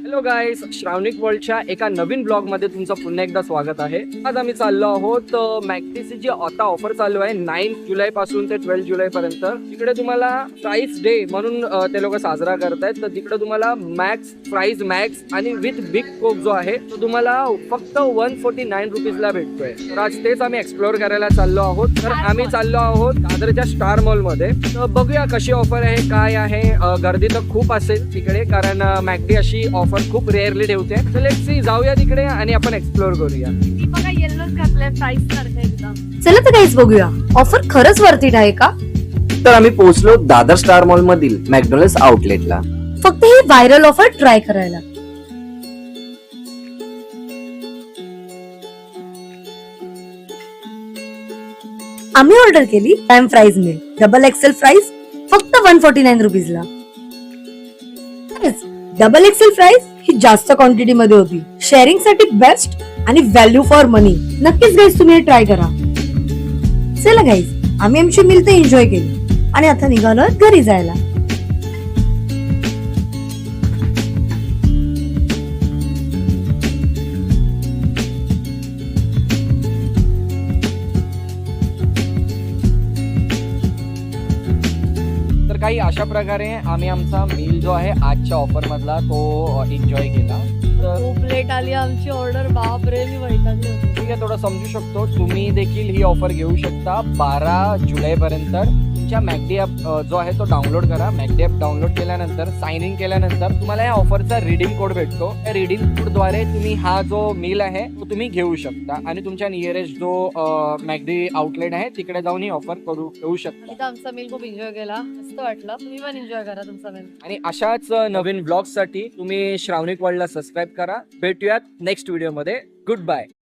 Hello guys, श्रावणिक वर्ल्डच्या एका नवीन blog मध्ये तुमचं पुन्हा एकदा स्वागत आहे. आज आम्ही चाललो आहोत मॅक्डीची जी आता ऑफर चालू आहे 9 जुलै पासून ते 12 जुलै पर्यंत. तिकडे तुम्हाला प्राइस डे म्हणून ते लोक साजरा करतायत. तर तिकडे तुम्हाला मॅक्स प्राइस मॅक्स आणि विथ बिग कोक जो आहे तो तुम्हाला फक्त 149 रुपीजला भेटतोय. तर आज तेच आम्ही एक्सप्लोअर करायला चाललो आहोत. तर आम्ही चाललो आहोत दादरच्या स्टार मॉल मध्ये. तर बघूया कशी ऑफर आहे, काय आहे. गर्दी तर खूप असेल तिकडे, कारण मॅकडी अशी ऑफर खूप रेअरली ठेवते. तर लेट्स सी, जाऊया तिकडे आणि आपण एक्सप्लोअर करूया. ती बघा येल्लोच घातलंय प्राइस सारखं एकदम. चला तर काहीच बघूया, ऑफर खरंच वरती आहे का. तर आम्ही पोहोचलो दादर स्टार मॉल मधील मॅकडॉनल्ड्स आउटलेटला. फक्त ही व्हायरल ऑफर ट्राय करायला. आम्ही ऑर्डर केली time fries mill double XL fries फक्त 149 रुपीजला. डबल एक्सेल फ्राईज ही जास्त क्वांटिटी मध्ये होती. शेअरिंग साठी बेस्ट आणि व्हॅल्यू फॉर मनी. नक्कीच गाईज तुम्ही ट्राय करा. चला गाईज, आम्ही आमची मिल तर एन्जॉय केली आणि आता निघालो घरी जायला. तर काही अशा प्रकारे आम्ही आमचा मील जो आहे आजच्या ऑफर मधला तो एन्जॉय केला. तर खूप लेट आली आमची ऑर्डर. बाप रे, मी वैतागली होती. ठीक आहे, थोडं समजू शकतो. तुम्ही देखील ही ऑफर घेऊ शकता 12 जुलै पर्यंत. तुमच्या मॅकडी ॲप जो आहे तो डाउनलोड करा. मॅकडी ॲप डाउनलोड केल्यानंतर साइन इन केल्यानंतर तुम्हाला या ऑफरचा रिडीम कोड भेटतो. त्या रिडीम कोडद्वारे तुम्ही हा जो मील आहे तो तुम्ही घेऊ शकता आणि तुमच्या नियरेस्ट जो मॅकडी आउटलेट आहे तिकडे जाऊन ही ऑफर घेऊ शकता. इथं आमचा मील खूप एन्जॉय केला, मस्त वाटलं. तुम्ही पण एन्जॉय करा तुमचा मील. आणि अशाच नवीन ब्लॉग्स साठी तुम्ही श्रावणिक वर्ल्डला सबस्क्राईब करा. भेटूयात नेक्स्ट व्हिडिओ मध्ये. Good bye.